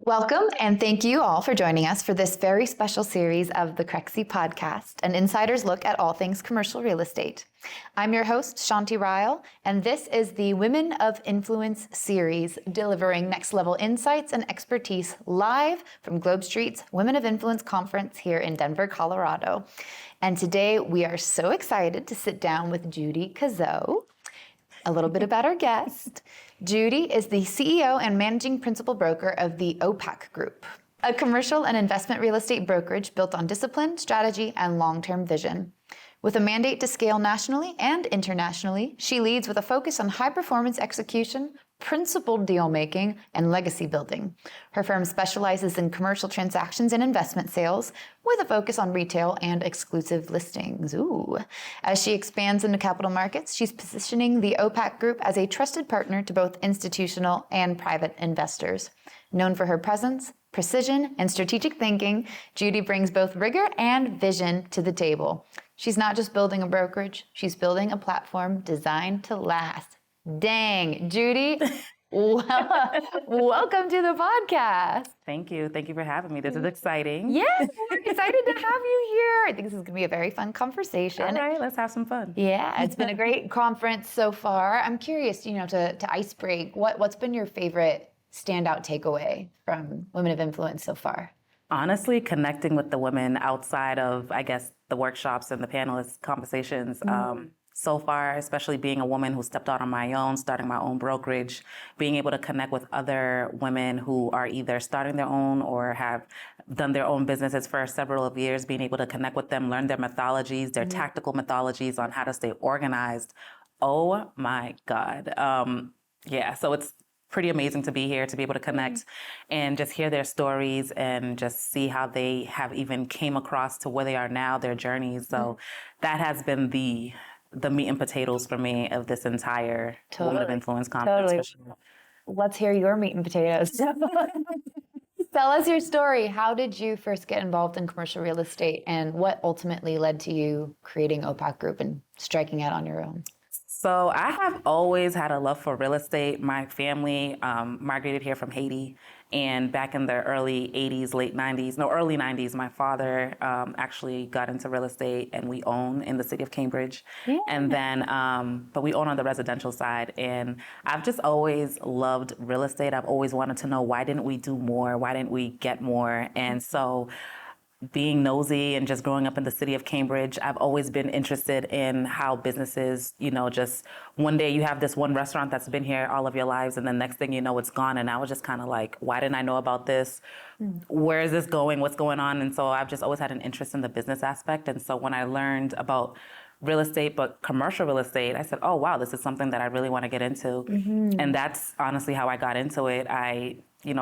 Welcome, and thank you all for joining us for this very special series of the Crexi Podcast, an insider's look at all things commercial real estate. I'm your host, Shanti Ryle, and this is the Women of Influence series, delivering next-level insights and expertise live from GlobeSt's Women of Influence conference here in Denver, Colorado. And today we are so excited to sit down with Judy Cazeau. A little bit about our guest. Judy is the CEO and managing principal broker of the OPAC Group, a commercial and investment real estate brokerage built on discipline, strategy, and long-term vision. With a mandate to scale nationally and internationally, she leads with a focus on high-performance execution, principled deal-making, and legacy building. Her firm specializes in commercial transactions and investment sales, with a focus on retail and exclusive listings. Ooh. As she expands into capital markets, she's positioning the OPAC Group as a trusted partner to both institutional and private investors. Known for her presence, precision, and strategic thinking, Judy brings both rigor and vision to the table. She's not just building a brokerage, she's building a platform designed to last. Dang, Judy, welcome to the podcast. Thank you. Thank you for having me. This is exciting. Yes, we're excited to have you here. I think this is going to be a very fun conversation. All right, let's have some fun. Yeah, it's been a great conference so far. I'm curious, to ice break, what's been your favorite standout takeaway from Women of Influence so far? Honestly, connecting with the women outside of, I guess, the workshops and the panelist conversations. So far, especially being a woman who stepped out on my own, starting my own brokerage, being able to connect with other women who are either starting their own or have done their own businesses for several of years, being able to connect with them, learn their methodologies, their tactical methodologies on how to stay organized. Oh my God. So it's pretty amazing to be here, to be able to connect and just hear their stories and just see how they have even came across to where they are now, their journeys. So that has been the meat and potatoes for me of this entire Women of Influence conference. Totally. Let's hear your meat and potatoes. Tell us your story. How did you first get involved in commercial real estate, and what ultimately led to you creating OPAC Group and striking out on your own? So I have always had a love for real estate. My family migrated here from Haiti, and back in the early 90s, my father actually got into real estate, and we own in the city of Cambridge. Yeah. And then, but we own on the residential side, and I've just always loved real estate. I've always wanted to know, why didn't we do more? Why didn't we get more? And so, being nosy and just growing up in the city of Cambridge, I've always been interested in how businesses, just one day you have this one restaurant that's been here all of your lives, and the next thing you know, it's gone. And I was just kind of like, why didn't I know about this? Where is this going? What's going on? And so I've just always had an interest in the business aspect. And so when I learned about real estate, but commercial real estate, I said, oh, wow, this is something that I really want to get into. And that's honestly how I got into it. I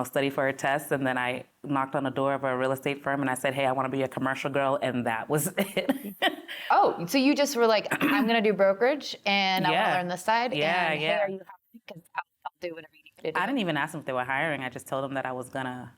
studied for a test, and then I knocked on the door of a real estate firm, and I said, hey, I want to be a commercial girl, and that was it. Oh, so you just were like, I'm going to do brokerage, and I want to learn this side, and hey, are you happy? Because I'll do whatever you need to do. I didn't even ask them if they were hiring. I just told them that I was going to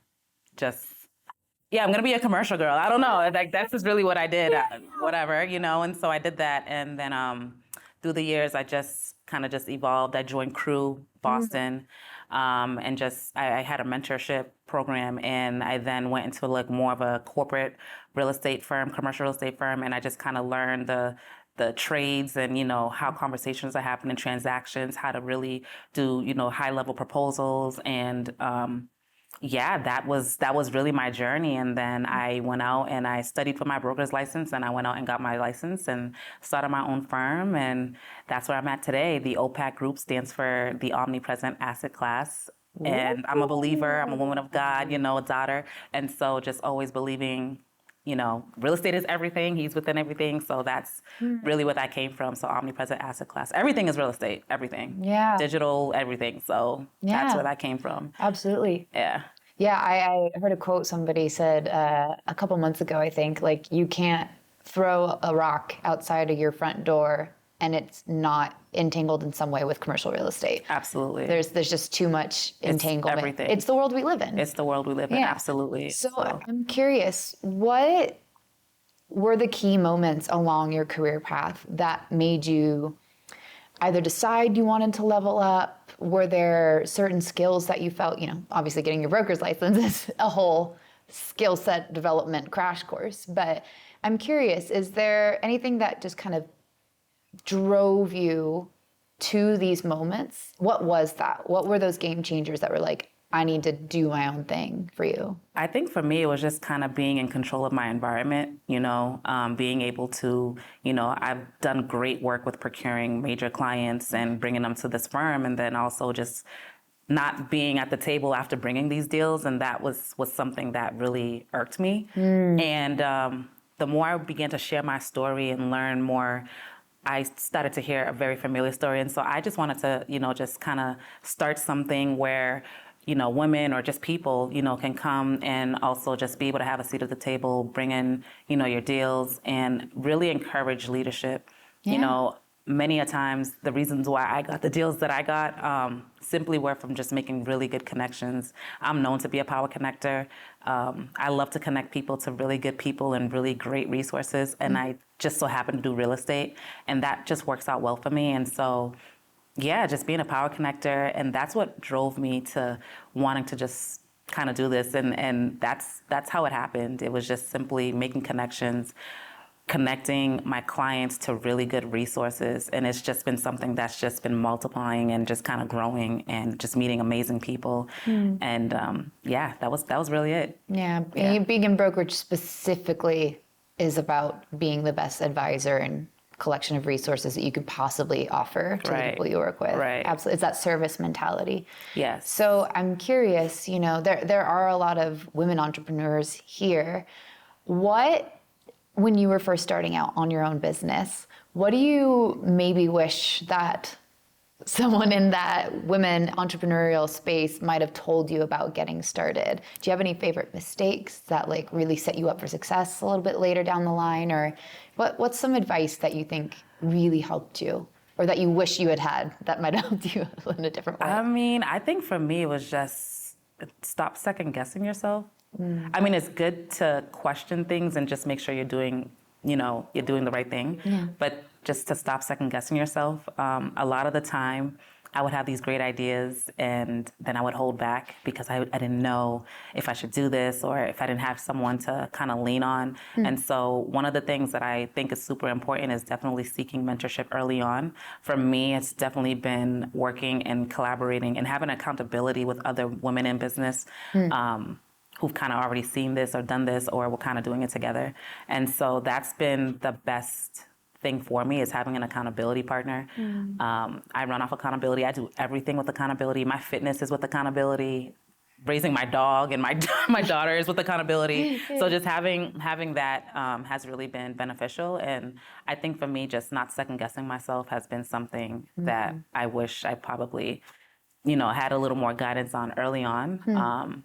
I'm going to be a commercial girl. I don't know. Like, that's just really what I did, whatever, and so I did that, and then through the years, I just evolved. I joined Crew Boston, and I had a mentorship program, and I then went into more of a corporate real estate firm, commercial real estate firm, and I just kind of learned the trades and, how conversations are happening, transactions, how to really do, high level proposals, and that was really my journey. And then I went out and I studied for my broker's license, and I went out and got my license and started my own firm. And that's where I'm at today. The OPAC Group stands for the Omnipresent Asset Class. And I'm a believer. I'm a woman of God, a daughter. And so just always believing, real estate is everything. He's within everything. So that's really where that came from. So Omnipresent Asset Class. Everything is real estate. Everything. Yeah. Digital, everything. So that's where that came from. Absolutely. Yeah. Yeah, I heard a quote somebody said a couple months ago, I think, like, you can't throw a rock outside of your front door and it's not entangled in some way with commercial real estate. Absolutely. There's just too much entanglement. It's everything. It's the world we live in. It's the world we live in, absolutely. So I'm curious, what were the key moments along your career path that made you either decide you wanted to level up? Were there certain skills that you felt, obviously getting your broker's license is a whole skill set development crash course, but I'm curious, is there anything that just kind of drove you to these moments? What was that? What were those game changers that were like, I need to do my own thing for you? I think for me, it was just kind of being in control of my environment, being able to, I've done great work with procuring major clients and bringing them to this firm, and then also just not being at the table after bringing these deals. And that was something that really irked me. And the more I began to share my story and learn more, I started to hear a very familiar story. And so I just wanted to, just kind of start something where women or just people, can come and also just be able to have a seat at the table, bring in, your deals, and really encourage leadership. Yeah. Many a times the reasons why I got the deals that I got simply were from just making really good connections. I'm known to be a power connector. I love to connect people to really good people and really great resources. And I just so happen to do real estate, and that just works out well for me. And so yeah, just being a power connector, and that's what drove me to wanting to just kind of do this, and that's how it happened. It was just simply making connections, connecting my clients to really good resources, and it's just been something that's just been multiplying and just kind of growing, and just meeting amazing people, and that was really it. Yeah, and being in brokerage specifically is about being the best advisor and collection of resources that you could possibly offer to the people you work with. Right. Absolutely. It's that service mentality. Yes. So I'm curious, there are a lot of women entrepreneurs here. When you were first starting out on your own business, what do you maybe wish that someone in that women entrepreneurial space might have told you about getting started? Do you have any favorite mistakes that really set you up for success a little bit later down the line? Or what's some advice that you think really helped you, or that you wish you had that might have helped you in a different way? I mean, I think for me it was just stop second guessing yourself. I mean, it's good to question things and just make sure you're doing the right thing. Yeah. But just to stop second guessing yourself. A lot of the time, I would have these great ideas, and then I would hold back because I didn't know if I should do this, or if I didn't have someone to kind of lean on. And so one of the things that I think is super important is definitely seeking mentorship early on. For me, it's definitely been working and collaborating and having accountability with other women in business who've kind of already seen this or done this, or we're kind of doing it together. And so that's been the best thing for me, is having an accountability partner. I run off accountability. I do everything with accountability. My fitness is with accountability. Raising my dog and my daughter is with accountability. So just having that has really been beneficial. And I think for me, just not second guessing myself has been something that I wish I probably, had a little more guidance on early on.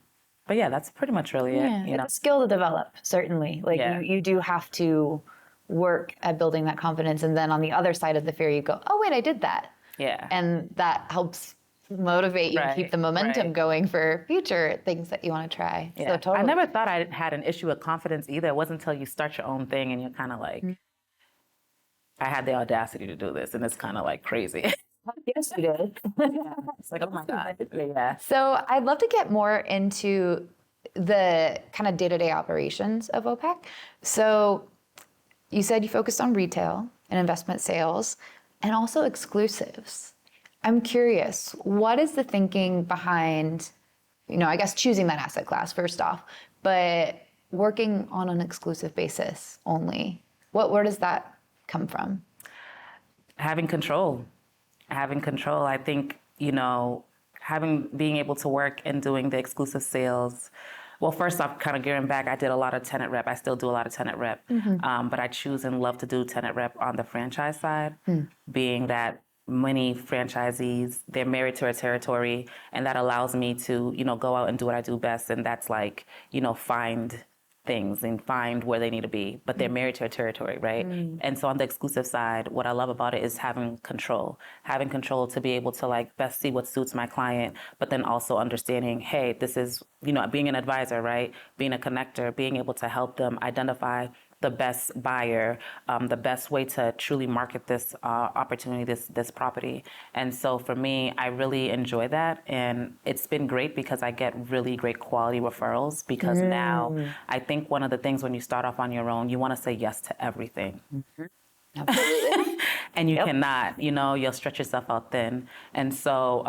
But yeah, that's pretty much really it. It's a skill to develop, certainly. You do have to work at building that confidence, and then on the other side of the fear, you go, oh wait, I did that. Yeah. And that helps motivate you and keep the momentum going for future things that you want to try. Yeah. So totally. I never thought I had an issue with confidence either. It wasn't until you start your own thing and you're kind of like, I had the audacity to do this, and it's kind of like crazy. Yes, you did. It's like, oh my God. Yeah. So I'd love to get more into the kind of day-to-day operations of OPAC. So you said you focused on retail and investment sales and also exclusives. I'm curious, what is the thinking behind, I guess choosing that asset class first off, but working on an exclusive basis only? Where does that come from? Having control. I think, being able to work and doing the exclusive sales. Well, first off, kind of gearing back, I did a lot of tenant rep. I still do a lot of tenant rep, but I choose and love to do tenant rep on the franchise side, being that many franchisees, they're married to a territory, and that allows me to, go out and do what I do best, and that's find things and find where they need to be, but they're married to a territory, right? And so on the exclusive side, what I love about it is having control to be able to best see what suits my client, but then also understanding, hey, this is, being an advisor, right? Being a connector, being able to help them identify the best buyer, the best way to truly market this opportunity, this property. And so for me, I really enjoy that. And it's been great because I get really great quality referrals because now I think one of the things when you start off on your own, you want to say yes to everything. Absolutely. And you cannot, you'll stretch yourself out thin. And so,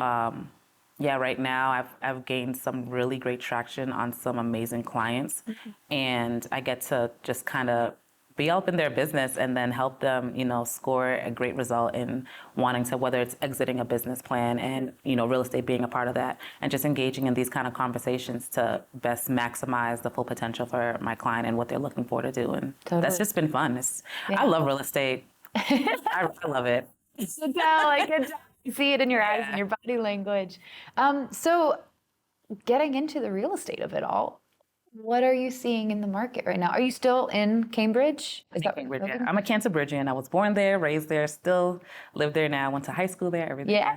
yeah, right now I've gained some really great traction on some amazing clients, and I get to just kind of be up in their business and then help them, score a great result in wanting to, whether it's exiting a business plan and, real estate being a part of that, and just engaging in these kind of conversations to best maximize the full potential for my client and what they're looking for to do. And that's just been fun. I love real estate. I love it. I can see it in your eyes and your body language. So getting into the real estate of it all, what are you seeing in the market right now? Are you still in Cambridge? Cambridge, yeah. I'm a Canterbridgian. I was born there, raised there, still live there now. Went to high school there, everything. Yeah.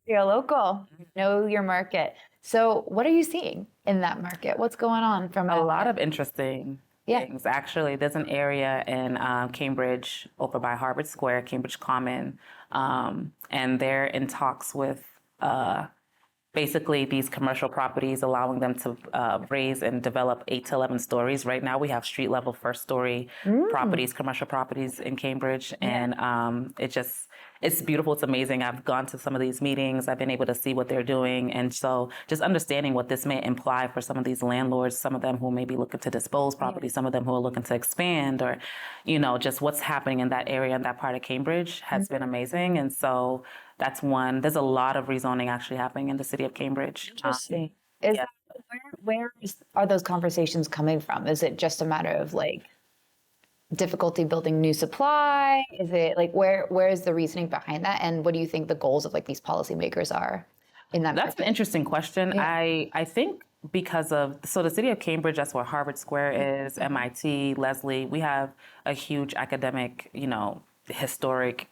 You're local. Know your market. So what are you seeing in that market? What's going on from a lot of interesting things. Actually, there's an area in Cambridge over by Harvard Square, Cambridge Common, and they're in talks with basically these commercial properties, allowing them to raise and develop 8 to 11 stories. Right now we have street level first story properties, commercial properties in Cambridge. And it's beautiful. It's amazing. I've gone to some of these meetings. I've been able to see what they're doing. And so just understanding what this may imply for some of these landlords, some of them who may be looking to dispose property, some of them who are looking to expand, or, just what's happening in that area and that part of Cambridge has been amazing. And so that's one. There's a lot of rezoning actually happening in the city of Cambridge. Interesting. Where are those conversations coming from? Is it just a matter of difficulty building new supply? Is it where is the reasoning behind that? And what do you think the goals of these policymakers are in that? That's an interesting question. Yeah. I think because of, the city of Cambridge, that's where Harvard Square is, MIT, Lesley. We have a huge academic, historic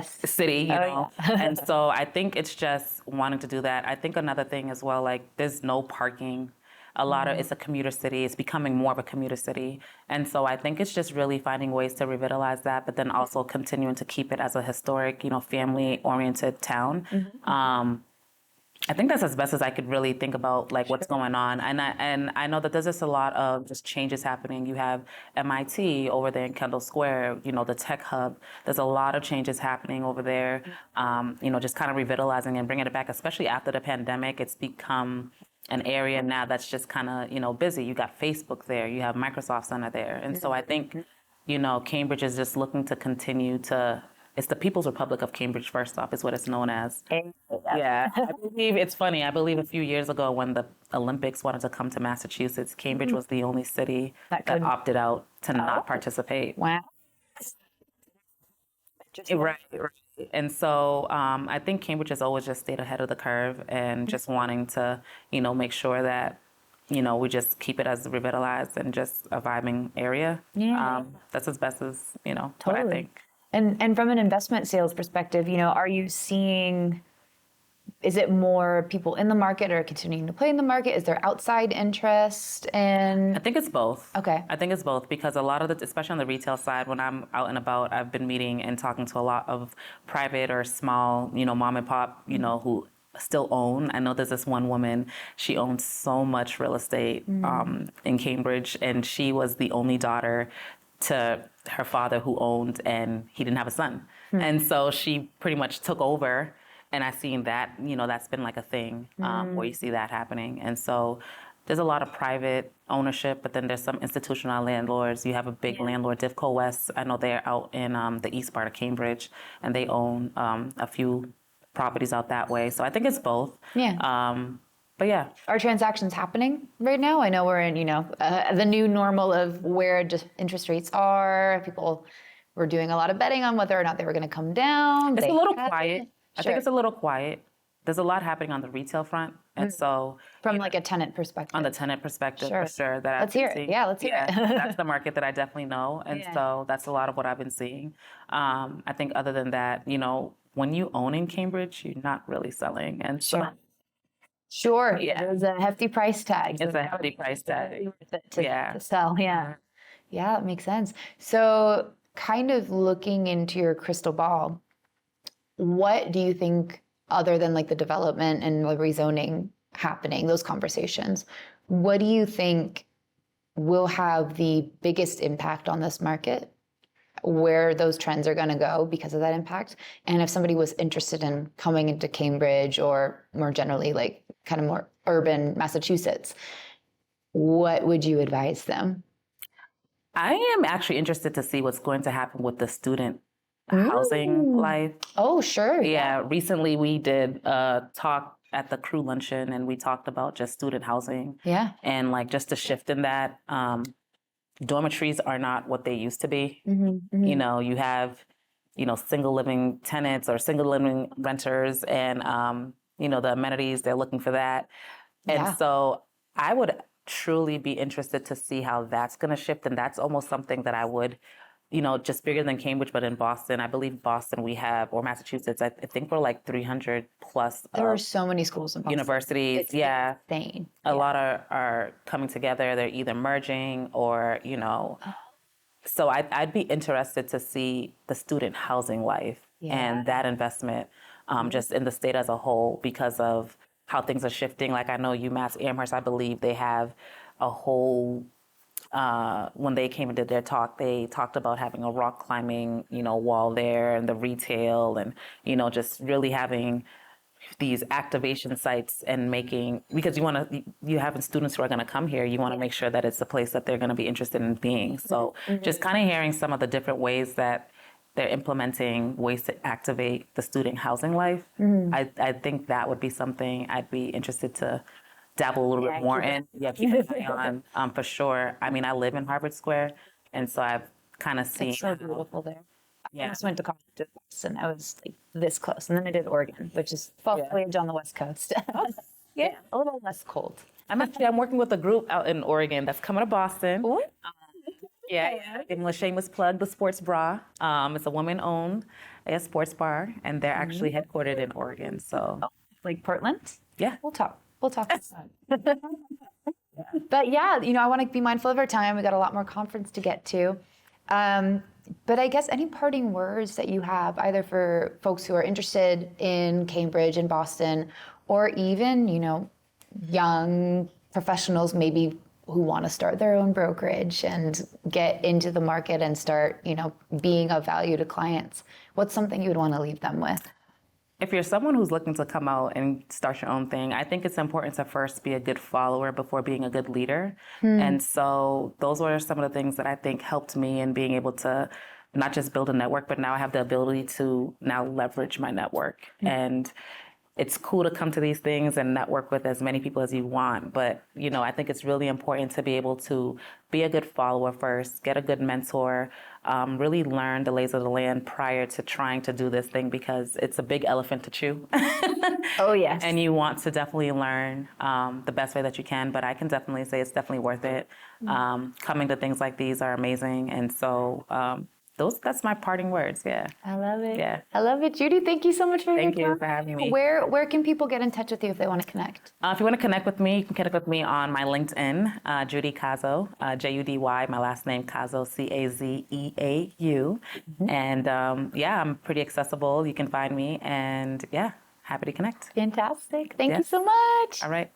city, you know. And so I think it's just wanting to do that. I think another thing as well, there's no parking. It's a commuter city. It's becoming more of a commuter city. And so I think it's just really finding ways to revitalize that, but then also continuing to keep it as a historic, family-oriented town. I think that's as best as I could really think about what's going on. And I know that there's just a lot of just changes happening. You have MIT over there in Kendall Square, the tech hub. There's a lot of changes happening over there, just kind of revitalizing and bringing it back, especially after the pandemic. It's become an area now that's just kind of, busy. You got Facebook there, you have Microsoft Center there. And so I think, Cambridge is just looking to continue to, it's the People's Republic of Cambridge, first off, is what it's known as. Yeah. I believe it's funny. I believe a few years ago when the Olympics wanted to come to Massachusetts, Cambridge was the only city that opted out to not participate. Wow. Right. And so I think Cambridge has always just stayed ahead of the curve and just wanting to, make sure that, we just keep it as revitalized and just a vibing area. Yeah. That's as best as, totally. What I think. And from an investment sales perspective, are you seeing, is it more people in the market or continuing to play in the market? Is there outside interest? And I think it's both. Okay. I think it's both because a lot of the, especially on the retail side, when I'm out and about, I've been meeting and talking to a lot of private or small, mom and pop, who still own. I know there's this one woman, she owns so much real estate in Cambridge, and she was the only daughter to her father who owned, and he didn't have a son. And so she pretty much took over, and I've seen that, that's been a thing where you see that happening. And so there's a lot of private ownership, but then there's some institutional landlords. You have a big landlord, Divco West. I know they're out in the east part of Cambridge, and they own a few properties out that way. So I think it's both. Yeah. But yeah. Are transactions happening right now? I know we're in, the new normal of where interest rates are. People were doing a lot of betting on whether or not they were going to come down. It's a little quiet. I think it's a little quiet. There's a lot happening on the retail front. And so... From a tenant perspective. On the tenant perspective, for sure. Let's hear it. Yeah, let's hear it. That's the market that I definitely know. And so that's a lot of what I've been seeing. I think other than that, when you own in Cambridge, you're not really selling. And so... Sure. Yeah. There's a hefty price tag. It's a hefty price tag. To sell. Yeah. Yeah, that makes sense. So kind of looking into your crystal ball, what do you think, other than like the development and the rezoning happening, those conversations, what do you think will have the biggest impact on this market, where those trends are going to go because of that impact? And if somebody was interested in coming into Cambridge or more generally, like kind of more urban Massachusetts, what would you advise them? I am actually interested to see what's going to happen with the student housing life. Oh, sure. Yeah, recently we did a talk at the crew luncheon, and we talked about just student housing. Yeah. And like just a shift in that. Dormitories are not what they used to be. You know, you have, single living tenants or single living renters, and, the amenities, they're looking for that. And Yeah. so I would truly be interested to see how that's going to shift. And that's almost something that I would, just bigger than Cambridge, but in Boston, I believe Boston we have, or Massachusetts, I think we're like 300 plus There are so many schools in Boston. universities. It's yeah. insane. A lot are coming together. They're either merging or, So I'd be interested to see the student housing life and that investment just in the state as a whole, because of how things are shifting. Like I know UMass Amherst, I believe they have a whole, when they came and did their talk, they talked about having a rock climbing, wall there, and the retail, and, just really having these activation sites, and making, because you having students who are going to come here, you want to make sure that it's a place that they're going to be interested in being. So just kind of hearing some of the different ways that they're implementing ways to activate the student housing life. I think that would be something I'd be interested to dabble a little bit more in. Yeah, keep an eye on for sure. I mean, I live in Harvard Square, and so I've kind of seen. It's so beautiful there. Yeah. I just went to college in Boston. I was like this close. And then I did Oregon, which is far away on the West Coast. Yeah, a little less cold. I'm working with a group out in Oregon that's coming to Boston. Ooh. Yeah. Give them a shameless plug, the Sports Bra. It's a woman-owned sports bar, and they're actually headquartered in Oregon. So, Like Portland? yeah. We'll talk. But yeah, I want to be mindful of our time. We got a lot more conference to get to. But I guess any parting words that you have, either for folks who are interested in Cambridge and Boston, or even, young professionals maybe who want to start their own brokerage and get into the market and start, being of value to clients. What's something you would want to leave them with? If you're someone who's looking to come out and start your own thing, I think it's important to first be a good follower before being a good leader. And so those were some of the things that I think helped me in being able to not just build a network, but now I have the ability to now leverage my network. And it's cool to come to these things and network with as many people as you want. But, I think it's really important to be able to be a good follower first, get a good mentor, really learn the lays of the land prior to trying to do this thing, because it's a big elephant to chew. Oh, yes. And you want to definitely learn the best way that you can. But I can definitely say it's definitely worth it. Coming to things like these are amazing. And so that's my parting words. Yeah. I love it. Yeah. I love it. Judy, thank you so much for your time. Thank you for having me. Where can people get in touch with you if they want to connect? If you want to connect with me, you can connect with me on my LinkedIn, Judy Cazeau, Judy, my last name, Cazeau, Cazeau. And I'm pretty accessible. You can find me, and happy to connect. Fantastic. Thank you so much. All right.